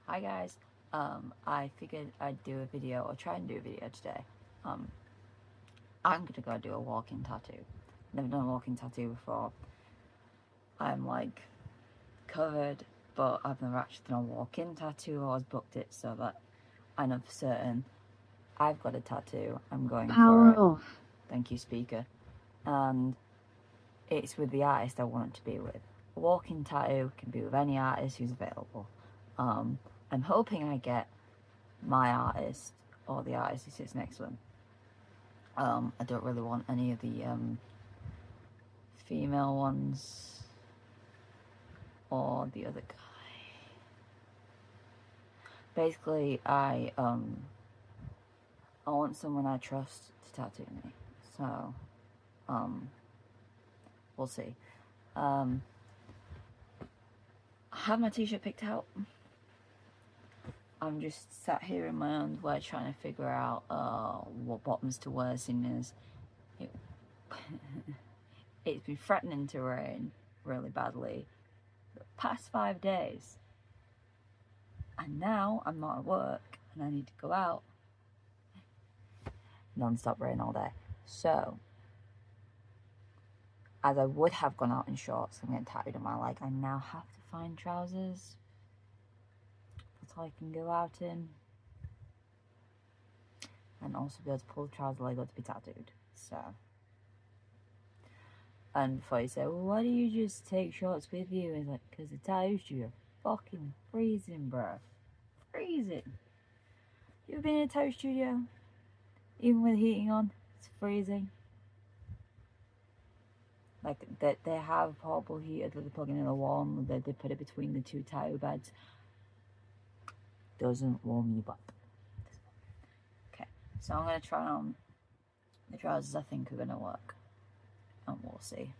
Hi guys, I figured I'd do a video, or try and do a video today. I'm gonna go do a walking tattoo. Never done a walking tattoo before. I'm like covered, but I've never actually done a walk-in tattoo. I was booked it so that I know for certain I've got a tattoo. I'm going Power for it. off. Thank you, speaker. And it's with the artist I want it to be with. A walk-in tattoo can be with any artist who's available. I'm hoping I get my artist or the artist who sits next to him. I don't really want any of the female ones or the other guy. Basically, I want someone I trust to tattoo me. So, we'll see. I have my t-shirt picked out. I'm just sat here in my own way trying to figure out what bottoms to wear, seeing as it's been threatening to rain really badly the past 5 days. And now I'm not at work and I need to go out. Non-stop rain all day. So, as I would have gone out in shorts and get tattooed on my leg, I now have to find trousers that I can go out in. And also be able to pull the trouser leg up to be tattooed. So, and before you say, well, why do you just take shorts with you? It's like, because the tattoo studio fucking freezing, bro. Freezing. You ever been in a tattoo studio? Even with heating on, it's freezing. Like, they have portable heater that they plug in the wall and they put it between the two tattoo beds. Doesn't warm you up. Okay, so I'm going to try on the trousers I think are going to work. And we'll see.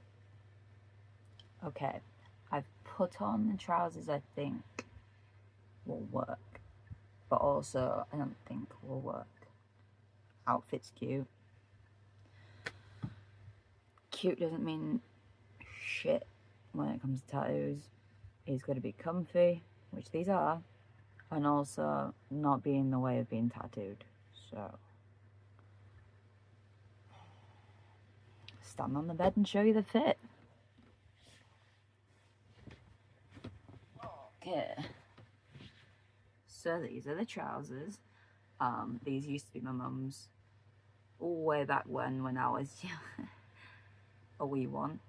Okay, I've put on the trousers I think will work. But also, I don't think will work. Outfit's cute. Cute doesn't mean shit when it comes to tattoos. It's got to be comfy, which these are, and also not be in the way of being tattooed. So, stand on the bed and show you the fit. Okay. So these are the trousers. These used to be my mum's way back when I was a wee one.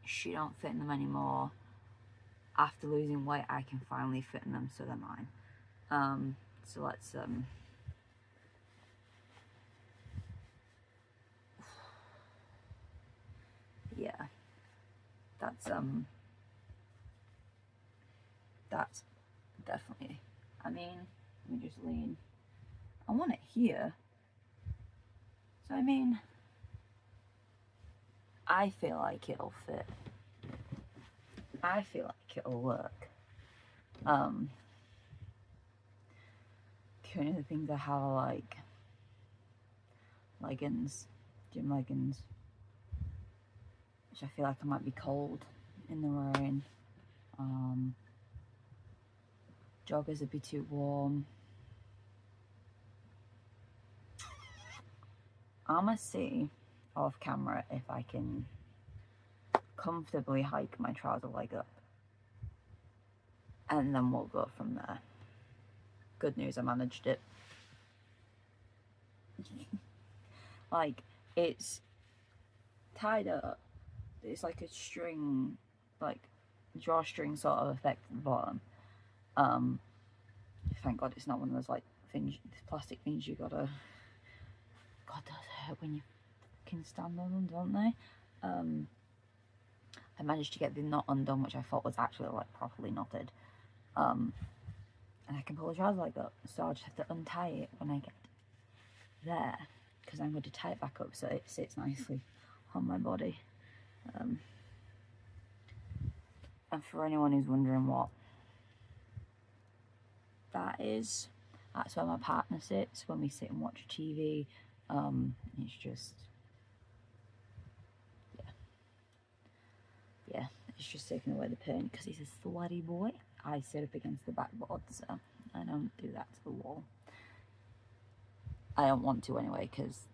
She don't fit in them anymore. After losing weight, I can finally fit in them, so they're mine. So let's yeah, that's definitely, I mean, let me just lean. I want it here. So I mean, I feel like it'll fit. I feel like it'll work. The only other things I have are like leggings, gym leggings, which I feel like I might be cold in the rain. Joggers would be too warm. I'ma see off camera if I can comfortably hike my trouser leg up, and then we'll go from there. Good news, I managed it. Like, it's tied up. It's like a string, like drawstring sort of effect at the bottom. Thank God it's not one of those like things, plastic things you gotta. God, those hurt when you can stand on them, don't they? I managed to get the knot undone, which I thought was actually like properly knotted. And I can pull the trouser leg up, so I'll just have to untie it when I get there, because I'm going to tie it back up so it sits nicely on my body. And for anyone who's wondering what that is, that's where my partner sits when we sit and watch TV. It's just, yeah, it's just taking away the pain because he's a sweaty boy. I sit up against the backboard, so I don't do that to the wall. I don't want to anyway, because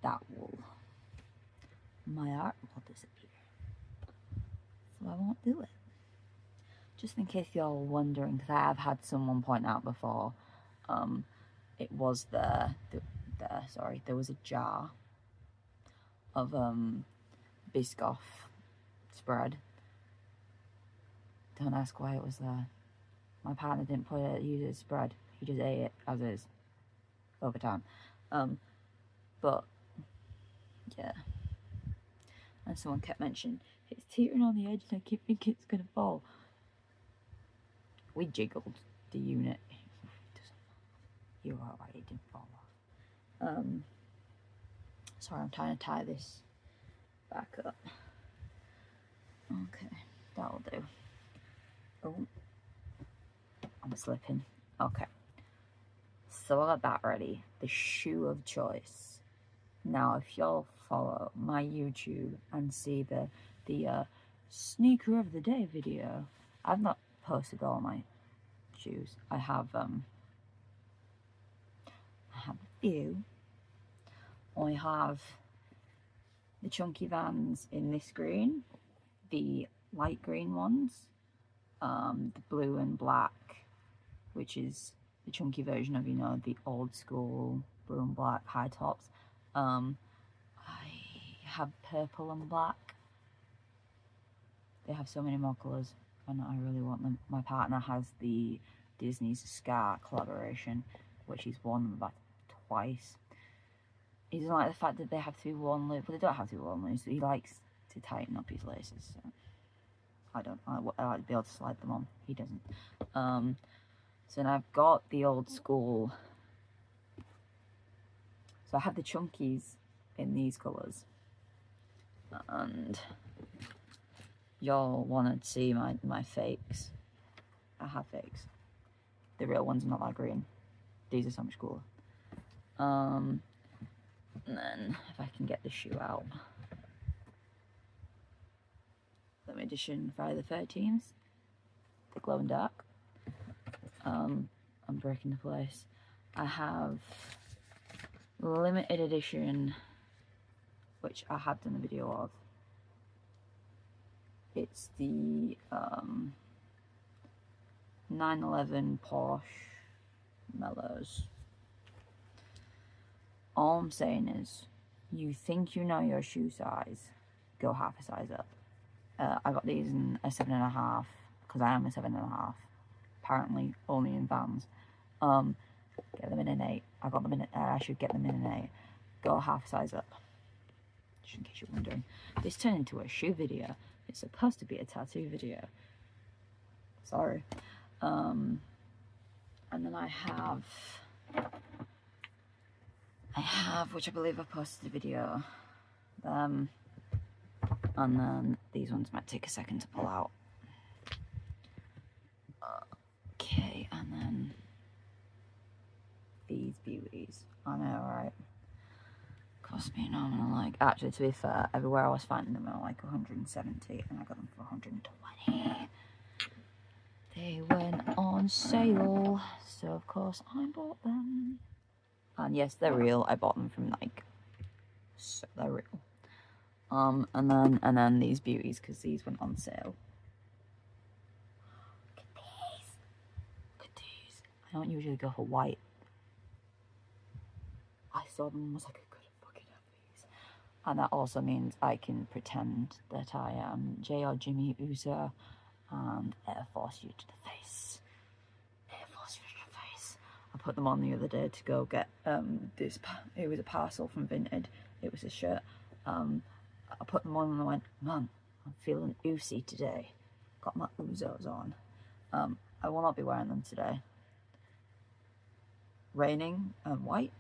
my art will disappear. So I won't do it. Just in case you're wondering, because I have had someone point out before, it was there was a jar of Biscoff spread. Don't ask why it was there. My partner didn't use it as spread. He just ate it as is over time. But yeah. And someone kept mentioning it's teetering on the edge and I keep thinking it's gonna fall. We jiggled the unit. You're alright, it didn't fall off. Sorry, I'm trying to tie this back up. Okay, that'll do. Oh, I'm slipping. Okay. So I got that ready. The shoe of choice. Now, if y'all follow my YouTube and see the sneaker of the day video, I've not posted all my shoes. I have a few. I have the chunky Vans in this green, the light green ones, the blue and black, which is the chunky version of, you know, the old school blue and black high tops. I have purple and black. They have so many more colours and I really want them. My partner has the Disney's Scar collaboration, which he's worn them about twice. He doesn't like the fact that they have to be worn loose, but they don't have to be worn loose. He likes to tighten up his laces. So I like to be able to slide them on. He doesn't. So now I've got the old school. So I have the chunkies in these colours. And y'all want to see my fakes. I have fakes. The real ones are not that green. These are so much cooler. And then if I can get the shoe out. Limited edition Friday the 13th. The glow and dark. I'm breaking the place. I have limited edition, which I have done a video of. It's the 911 Porsche Mellows. All I'm saying is, you think you know your shoe size, go half a size up. I got these in a 7.5, because I am a 7.5. Apparently, only in Vans. Get them in an 8. I got them in. I should get them in an 8. Go half size up. Just in case you're wondering, this turned into a shoe video. It's supposed to be a tattoo video. Sorry. And then I have, which I believe I posted a video. And then these ones might take a second to pull out. Okay, and then these beauties. I know, right? Cost me an arm and a leg. Actually, to be fair, everywhere I was finding them were like 170, and I got them for 120. They went on sale, so of course I bought them. And yes, they're real. I bought them from Nike, so they're real. And then these beauties, because these went on sale. Look at these. Look at these. I don't usually go for white. I saw them and was like, I could fucking have these. And that also means I can pretend that I am J.R. Jimmy Uso and Air Force you to the face. Air Force you to the face. I put them on the other day to go get this. It was a parcel from Vinted. It was a shirt. I put them on and I went, man, I'm feeling Uzi today. Got my Uzos on. I will not be wearing them today. Raining and white.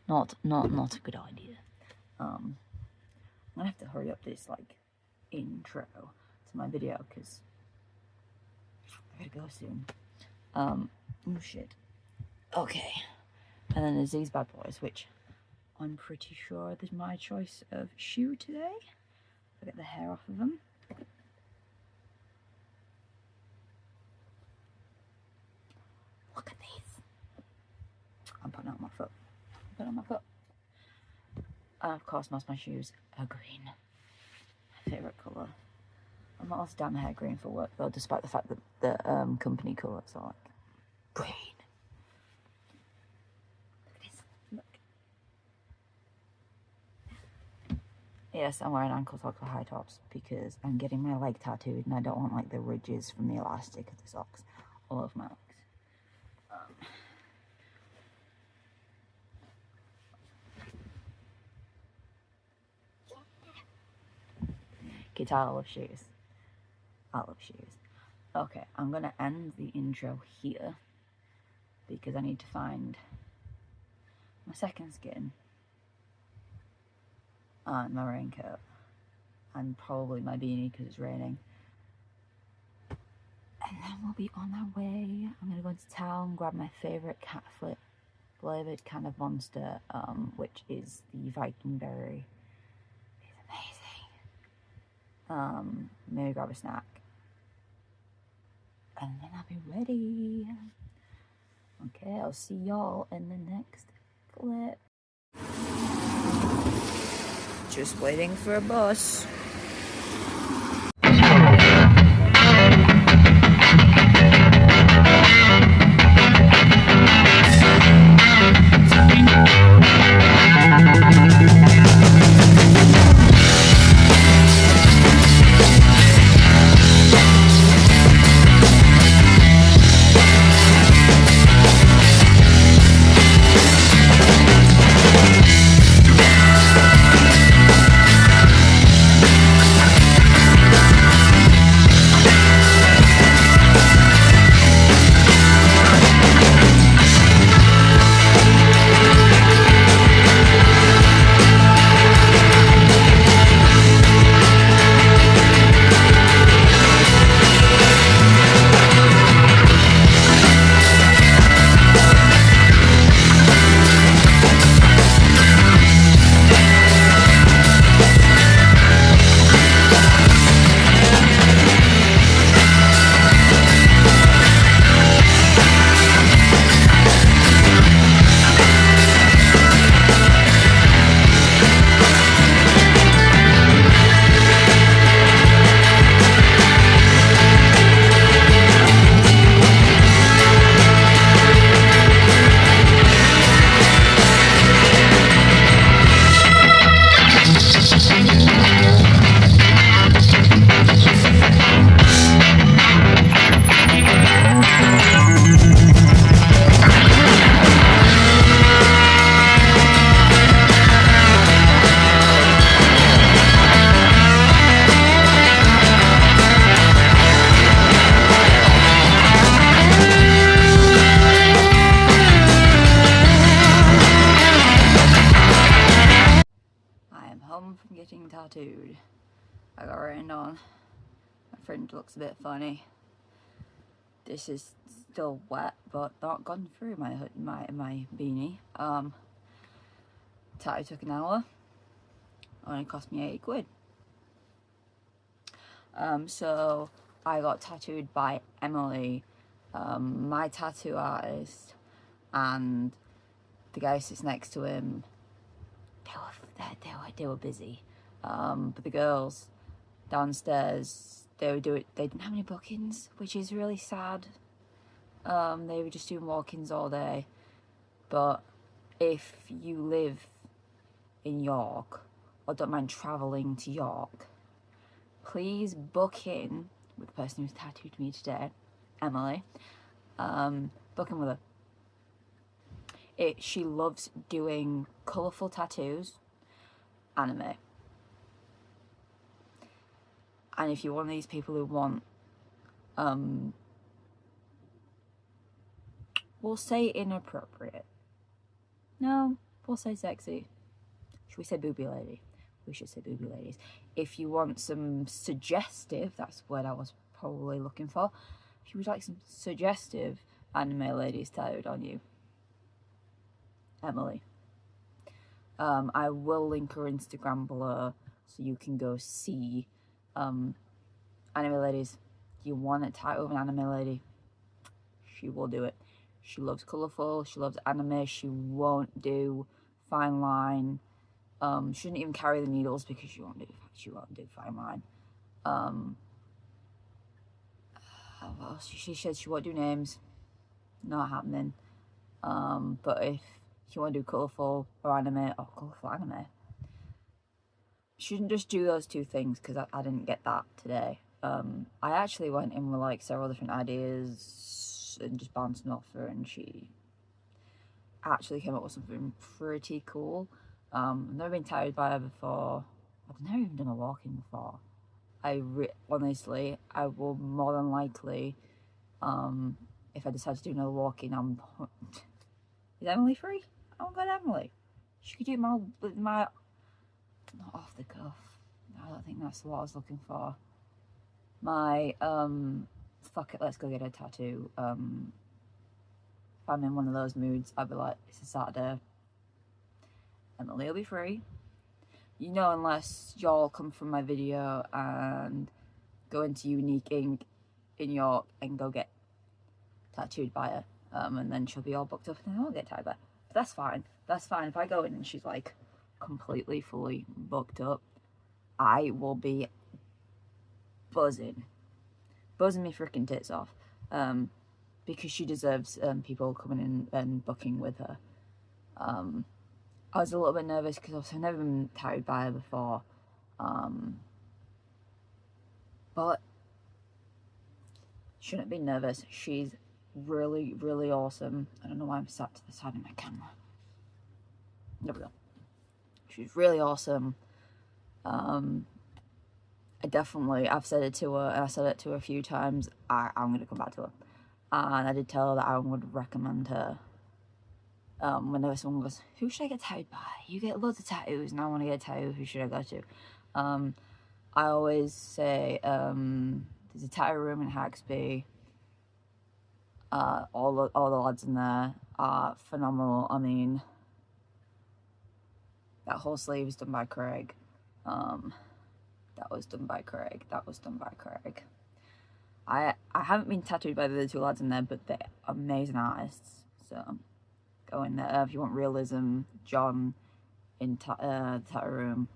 No. Not a good idea. I'm gonna have to hurry up this like intro to my video because I gotta go soon. Oh shit. Okay. And then there's these bad boys, which I'm pretty sure is my choice of shoe today. I'll get the hair off of them. put on my foot. And of course, most of my shoes are green. My favourite colour. I'm not allowed to dye my hair green for work though, despite the fact that the company colours are like green. Look at this, look. Yes, I'm wearing ankle socks or high tops because I'm getting my leg tattooed and I don't want like the ridges from the elastic of the socks all over my legs. Guitar, I love shoes. I love shoes. Okay, I'm gonna end the intro here because I need to find my second skin and my raincoat and probably my beanie because it's raining. And then we'll be on our way. I'm gonna go into town, grab my favourite cat flavoured can of Monster, which is the Viking berry. It's amazing. Maybe grab a snack. And then I'll be ready. Okay, I'll see y'all in the next clip. Just waiting for a bus. From getting tattooed. I got rained on. My fringe looks a bit funny. This is still wet, but not gone through my beanie. Tattoo took an hour. Only cost me 80 quid. So I got tattooed by Emily, my tattoo artist, and the guy who sits next to him. They were busy, but the girls downstairs, they didn't have any bookings, which is really sad. They were just doing walk-ins all day. But if you live in York or don't mind travelling to York, please book in with the person who's tattooed me today, Emily. Book in with her. She loves doing colourful tattoos, anime. And if you're one of these people who want, we'll say inappropriate. No, we'll say sexy. Should we say booby lady? We should say booby ladies. If you want some suggestive, that's the word I was probably looking for. If you would like some suggestive anime ladies tattooed on you, Emily. I will link her Instagram below so you can go see anime ladies. You want a tattoo of an anime lady, she will do it. She loves colourful, she loves anime, she won't do fine line. Shouldn't even carry the needles because she won't do fine line. What else? She said she won't do names. Not happening. But if you want to do colourful or anime, shouldn't just do those two things because I didn't get that today. I actually went in with like several different ideas and just bouncing off her, and she actually came up with something pretty cool. I've never been tattooed by her before. I've never even done a walk-in before. Honestly, I will more than likely, if I decide to do another walk-in, is Emily free? Oh God, Emily. She could do my, not off the cuff. I don't think that's what I was looking for. My, fuck it, let's go get a tattoo. If I'm in one of those moods, I'd be like, it's a Saturday. Emily will be free. You know, unless y'all come from my video and go into Unique Ink in York and go get tattooed by her. And then she'll be all booked up and then I'll get tattooed by her. But that's fine. That's fine. If I go in and she's like completely, fully booked up, I will be buzzing me freaking tits off. Because she deserves people coming in and booking with her. I was a little bit nervous because I've never been tattooed by her before. But shouldn't be nervous. She's really, really awesome. I don't know why I'm sat to the side of my camera. There we go. She's really awesome. I've said it to her, and I said it to her a few times. I'm going to come back to her. And I did tell her that I would recommend her. Whenever someone goes, who should I get tattooed by? You get loads of tattoos and I want to get a tattoo, who should I go to? I always say, there's a tattoo room in Haxby. All the lads in there are phenomenal. I mean, that whole sleeve is done by Craig. That was done by Craig. I haven't been tattooed by the other two lads in there, but they're amazing artists, so go in there if you want realism. John in tattoo room,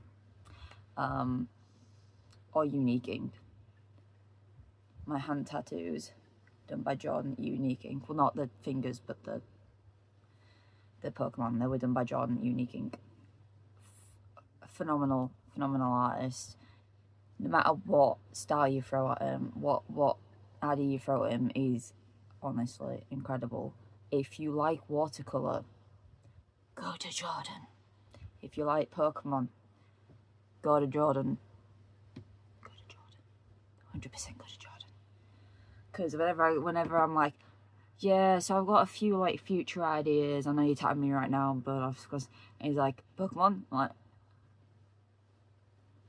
or Unique Ink. My hand tattoos done by John, Unique Ink. Well, not the fingers, but the Pokemon. They were done by John, Unique Ink. Phenomenal artist. No matter what style you throw at him, what idea you throw at him, is honestly incredible. If you like watercolour, go to Jordan. If you like Pokemon, go to Jordan. 100% go to Jordan. Because whenever I'm like, yeah, so I've got a few like future ideas. I know you're tagging me right now, but of course, and he's like, Pokemon? I'm like,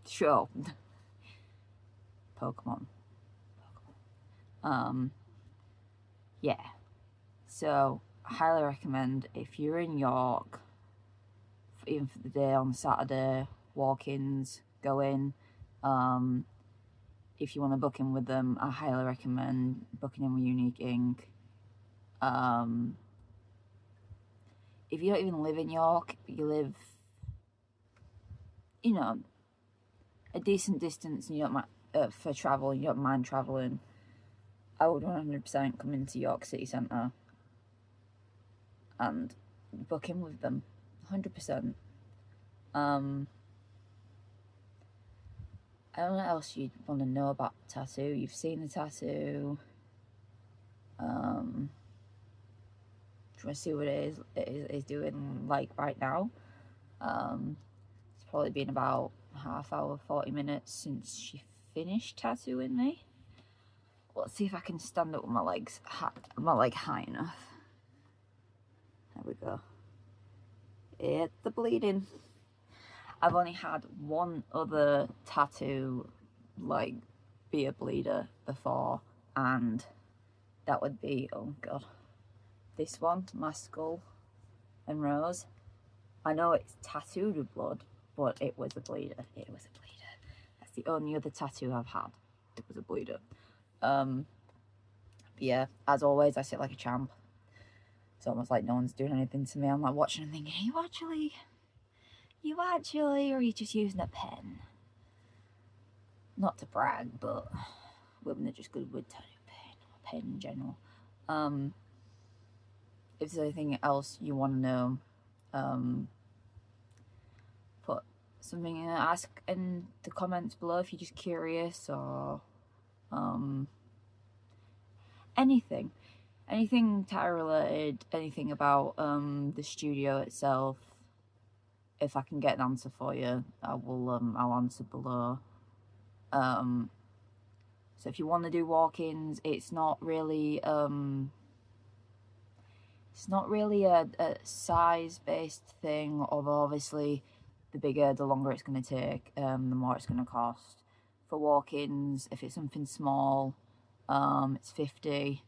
sure. Pokemon. Yeah. So, I highly recommend, if you're in York, even for the day on Saturday, walk-ins, go in. If you want to book in with them, I highly recommend booking in with Unique Ink. If you don't even live in York, you live, you know, a decent distance, and you don't mind, for travel, you don't mind travelling, I would 100% come into York City Centre and book in with them, 100%. I don't know what else you'd want to know about the tattoo. You've seen the tattoo. Do you want to see what it is doing like right now? It's probably been about half hour, 40 minutes since she finished tattooing me. Let's see if I can stand up with my legs, my leg high enough. There we go. It's the bleeding. I've only had one other tattoo, like, be a bleeder before, and that would be, oh god, this one, my skull and rose. I know it's tattooed with blood, but it was a bleeder. It was a bleeder. That's the only other tattoo I've had. It was a bleeder. But yeah, as always, I sit like a champ. It's almost like no one's doing anything to me. I'm like watching and thinking, are you actually you actually, or are you just using a pen? Not to brag, but women are just good with turning a pen in general. If there's anything else you want to know, put something in, ask in the comments below if you're just curious, or anything tattoo related, anything about the studio itself. If I can get an answer for you, I will I'll answer below. So if you want to do walk-ins, it's not really a size-based thing, although obviously the bigger, the longer it's going to take, the more it's going to cost. For walk-ins, if it's something small, it's 50.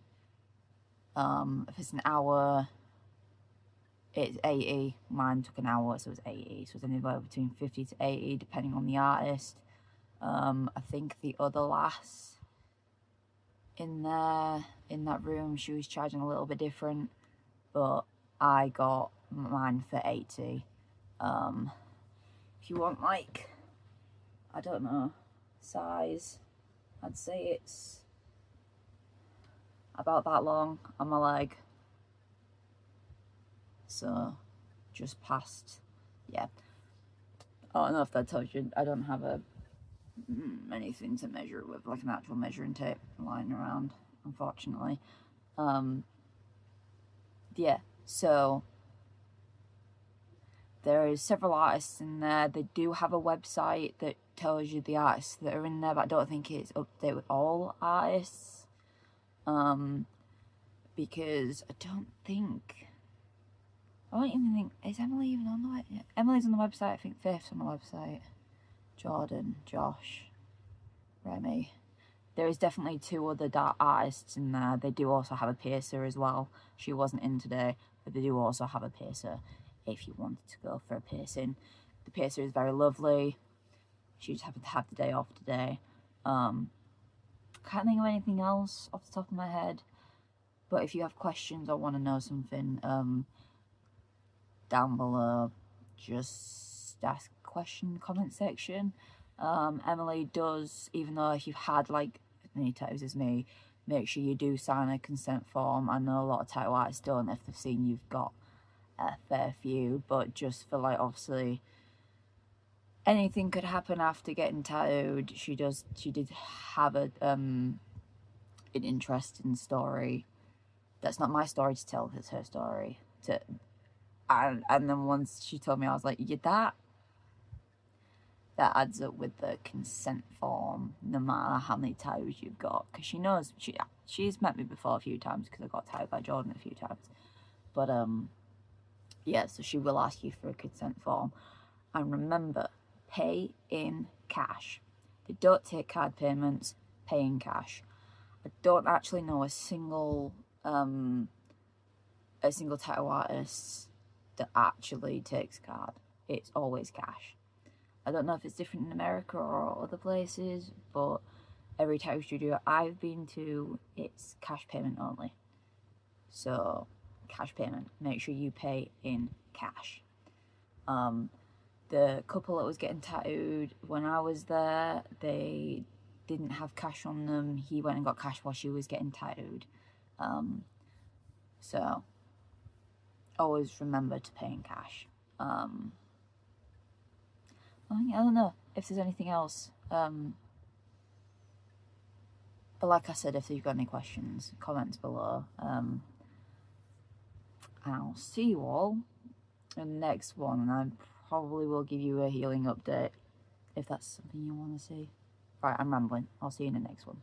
If it's an hour, it's 80. Mine took an hour, so it's 80. So it's anywhere between 50 to 80, depending on the artist. I think the other lass in there, in that room, she was charging a little bit different, but I got mine for 80. If you want, like, I don't know, size, I'd say it's about that long on my leg, so just past, yeah. I don't know if that tells you, I don't have anything to measure with, like an actual measuring tape lying around, unfortunately. Yeah, so there is several artists in there. They do have a website that tells you the artists that are in there, but I don't think it's up to date with all artists. Because I don't even think, is Emily even on the website? Emily's on the website, I think Faith's on the website. Jordan, Josh, Remy. There is definitely 2 other artists in there. They do also have a piercer as well. She wasn't in today, but they do also have a piercer if you wanted to go for a piercing. The piercer is very lovely. She just happened to have the day off today. Can't think of anything else off the top of my head, but if you have questions or want to know something, down below, just ask a question, comment section. Emily does, even though if you've had like as many tattoos as me, make sure you do sign a consent form. I know a lot of tattoo artists don't if they've seen you've got a fair few, but just for, like, obviously anything could happen after getting tattooed. She did have an interesting story. That's not my story to tell, it's her story. And then once she told me, I was like, yeah, that adds up with the consent form, no matter how many tattoos you've got. Because she knows, she's met me before a few times, because I got tattooed by Jordan a few times. But, yeah, so she will ask you for a consent form. And remember, pay in cash. They don't take card payments, pay in cash. I don't actually know a single tattoo artist that actually takes card. It's always cash. I don't know if it's different in America or other places, but every tattoo studio I've been to, it's cash payment only. So, cash payment. Make sure you pay in cash. The couple that was getting tattooed when I was there, they didn't have cash on them. He went and got cash while she was getting tattooed. So, always remember to pay in cash. I don't know if there's anything else. But like I said, if you've got any questions, comments below. And I'll see you all in the next one. And I probably will give you a healing update if that's something you want to see. Right, I'm rambling. I'll see you in the next one.